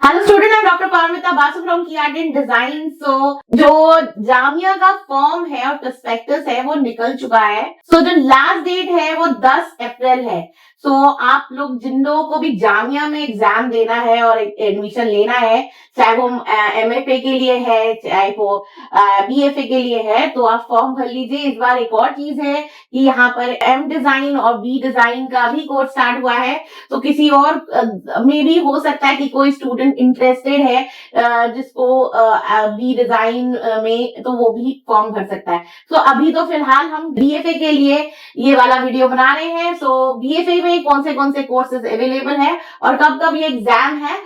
Hello student, I'm doctor Paramita Basu from की art and design. जो जामिया का फॉर्म है और प्रस्पेक्टस है वो निकल चुका है। जो लास्ट डेट है वो 10 अप्रैल है। आप लोग जिन लोगों को भी जामिया में एग्जाम देना है और एडमिशन लेना है, चाहे वो एमएफए के लिए है चाहे वो बीएफए के लिए है, तो आप फॉर्म भर लीजिए। इस बार एक और चीज है कि यहाँ पर एम डिजाइन और बी डिजाइन का भी कोर्स स्टार्ट हुआ है। तो किसी और में भी हो सकता है कि कोई स्टूडेंट इंटरेस्टेड है जिसको बी डिजाइन में, तो वो भी फॉर्म भर सकता है। अभी तो फिलहाल हम बीएफए के लिए ये वाला वीडियो बना रहे हैं। बीएफए में कौन से कोर्सेज अवेलेबल है और कब कब ये एग्जाम है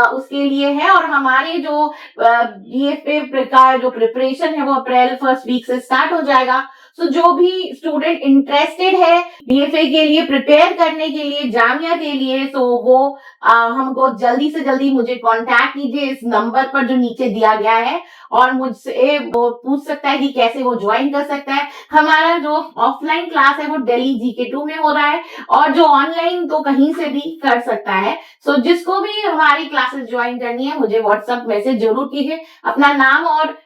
उसके लिए है। और हमारे जो बीएफए का जो प्रिपरेशन है वो अप्रैल फर्स्ट वीक से स्टार्ट हो जाएगा। जो भी स्टूडेंट इंटरेस्टेड है बीएफए के लिए प्रिपेयर करने के लिए, जामिया के लिए, वो हमको जल्दी से जल्दी मुझे कांटेक्ट कीजिए इस नंबर पर जो नीचे दिया गया है, और मुझसे वो पूछ सकता है कि कैसे वो ज्वाइन कर सकता है। हमारा जो ऑफलाइन क्लास है वो दिल्ली जीके2 में हो रहा है, और जो ऑनलाइन तो कहीं से भी कर सकता है। जिसको भी हमारी क्लासेस ज्वाइन करनी है मुझे व्हाट्सएप मैसेज जरूर कीजिए, अपना नाम और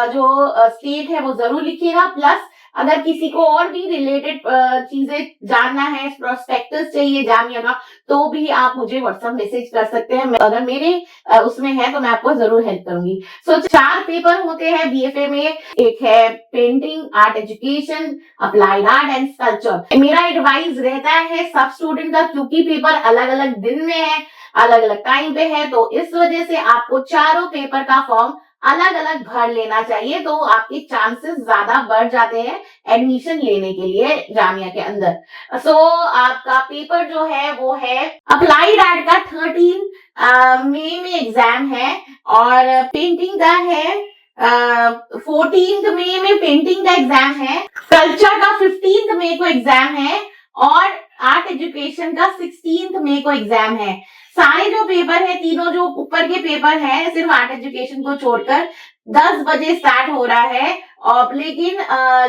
जो स्टेट है वो जरूर लिखिएगा। प्लस अगर किसी को और भी रिलेटेड चीजें जानना है, प्रोस्पेक्टस चाहिए जामिया का, तो भी आप मुझे व्हाट्सएप मैसेज कर सकते हैं। अगर मेरे उसमें है तो मैं आपको जरूर हेल्प करूंगी। 4 पेपर होते हैं बीएफए में। एक है painting, art education, applied art and sculpture. मेरा एडवाइस रहता है सब स्टूडेंट का, क्योंकि पेपर अलग अलग दिन में है, अलग अलग टाइम पे है, तो इस वजह से आपको चारों पेपर का फॉर्म अलग अलग भर लेना चाहिए, तो आपके चांसेस ज्यादा बढ़ जाते हैं एडमिशन लेने के लिए जामिया के अंदर। आपका पेपर जो है वो है अप्लाइड आर्ट का 13 मई में एग्जाम है, और पेंटिंग का है 14 मई में पेंटिंग का एग्जाम है, कल्चर का 15 मई को एग्जाम है, और आर्ट एजुकेशन का 16 मई को एग्जाम है। सारे जो पेपर है, तीनों जो ऊपर के पेपर है, सिर्फ आर्ट एजुकेशन को छोड़कर 10 बजे स्टार्ट हो रहा है। और लेकिन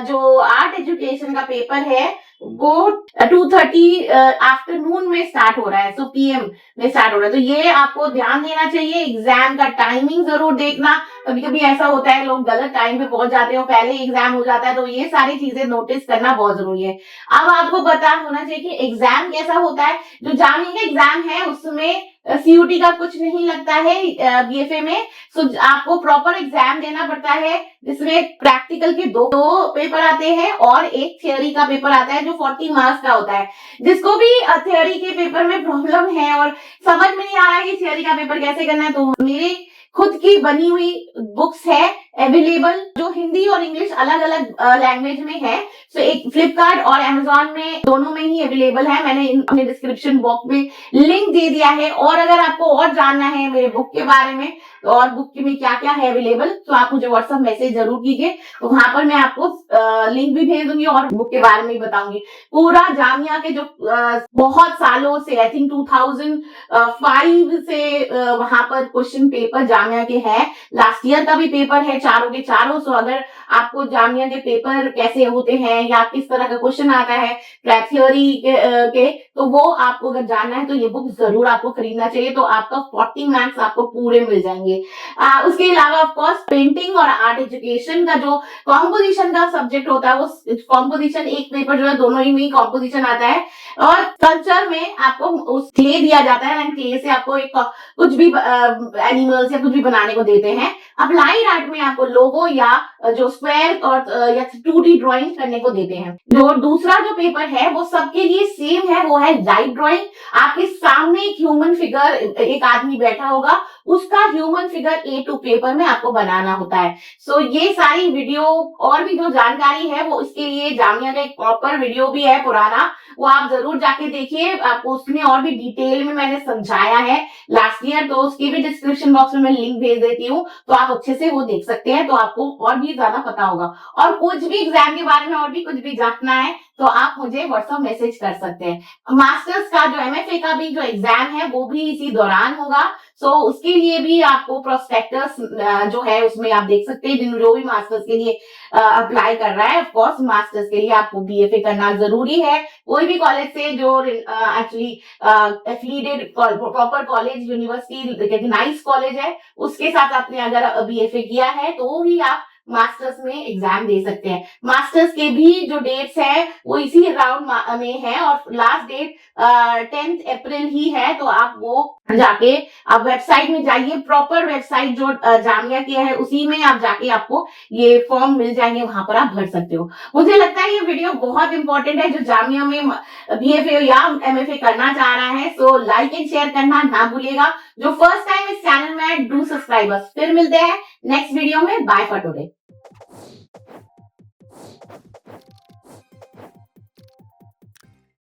जो आर्ट एजुकेशन का पेपर है वो 2:30 आफ्टरनून में स्टार्ट हो रहा है, पीएम में स्टार्ट हो रहा है। तो ये आपको ध्यान देना चाहिए। एग्जाम का टाइमिंग जरूर देखना, कभी कभी ऐसा होता है लोग गलत टाइम पे पहुंच जाते हो, पहले एग्जाम हो जाता है, तो ये सारी चीजें नोटिस करना बहुत जरूरी है। अब आपको पता होना चाहिए कि एग्जाम कैसा होता है। जो जामिया का एग्जाम है उसमें सीयूटी का कुछ नहीं लगता है बीएफए में। आपको प्रॉपर एग्जाम देना पड़ता है, जिसमें प्रैक्टिकल के दो पेपर आते हैं और एक थियोरी का पेपर आता है जो 40 मार्क्स का होता है। जिसको भी थियोरी के पेपर में प्रॉब्लम है और समझ में नहीं आ रहा है कि थियोरी का पेपर कैसे करना है, तो मेरे खुद की बनी हुई बुक्स है अवेलेबल, जो हिंदी और इंग्लिश अलग अलग लैंग्वेज में है। एक फ्लिपकार्ट और अमेजोन में, दोनों में ही अवेलेबल है। मैंने अपने डिस्क्रिप्शन बॉक्स में लिंक दे दिया है। और अगर आपको और जानना है मेरे बुक के बारे में और बुक में क्या क्या है अवेलेबल, तो आप मुझे व्हाट्सएप मैसेज जरूर कीजिए, तो वहां पर मैं आपको लिंक भी भेज दूंगी और बुक के बारे में भी बताऊंगी। पूरा जामिया के जो बहुत सालों से, आई थिंक 2005 से वहां पर क्वेश्चन पेपर जामिया के हैं। लास्ट ईयर का भी पेपर है चारों के चारों। अगर आपको जामिया के पेपर कैसे होते हैं या किस तरह का क्वेश्चन आता है थ्योरी के, तो वो आपको अगर जानना है तो ये बुक जरूर आपको खरीदना चाहिए। तो आपका 40 मार्क्स आपको पूरे मिल जाएंगे। उसके अलावा ऑफकोर्स पेंटिंग और आर्ट एजुकेशन का जो कॉम्पोजिशन का सब्जेक्ट होता है, वो कॉम्पोजिशन एक पेपर जो है दोनों ही में कॉम्पोजिशन आता है। और कल्चर में आपको उस क्ले दिया जाता है, एंड क्ले से आपको एक कुछ भी एनिमल्स या कुछ भी बनाने को देते हैं। अप्लाइड आर्ट में आपको लोगो या जो स्क्वायर और या 2D ड्राइंग करने को देते हैं। जो दूसरा जो पेपर है वो सबके लिए सेम है, वो है लाइव ड्राइंग। आपके सामने एक ह्यूमन फिगर, एक आदमी बैठा होगा, उसका ह्यूमन फिगर A2 पेपर में आपको बनाना होता है। ये सारी वीडियो और भी जो जानकारी है वो इसके लिए जामिया का एक प्रॉपर वीडियो भी है पुराना, वो आप जरूर जाके देखिए। आपको उसमें और भी डिटेल में मैंने समझाया है लास्ट ईयर, तो उसकी भी डिस्क्रिप्शन बॉक्स में मैं लिंक भेज देती हूँ, तो आप अच्छे से वो देख सकते हैं, तो आपको और भी ज्यादा पता होगा। और कुछ भी एग्जाम के बारे में और भी कुछ भी जानना है तो आप मुझे व्हाट्सएप मैसेज कर सकते हैं। मास्टर्स का जो एमएफए का भी जो एग्जाम है वो भी इसी दौरान होगा। सो उसके लिए भी आपको प्रोस्पेक्टस जो है उसमें आप देख सकते हैं, जो भी मास्टर्स के लिए अप्लाई कर रहा है, ऑफ कोर्स मास्टर्स के लिए आपको बीएफए करना जरूरी है। कोई भी कॉलेज से जो actually affiliated proper college university recognised college है उसके साथ आपने अगर बीएफए किया है तो ही आप मास्टर्स में एग्जाम दे सकते हैं। मास्टर्स के भी जो डेट्स है वो इसी राउंड में है और लास्ट डेट 10 अप्रैल ही है। तो आप वो जाके आप वेबसाइट में जाइए, प्रॉपर वेबसाइट जो जामिया की है उसी में आप जाके आपको ये फॉर्म मिल जाएंगे, वहां पर आप भर सकते हो। मुझे लगता है ये वीडियो बहुत इंपॉर्टेंट है जो जामिया में बीएफए या एमएफए करना चाह रहा है। सो लाइक एंड शेयर करना ना भूलिएगा। जो फर्स्ट टाइम इस चैनल में डू सब्सक्राइबर्स। फिर मिलते हैं नेक्स्ट वीडियो में। Bye for today.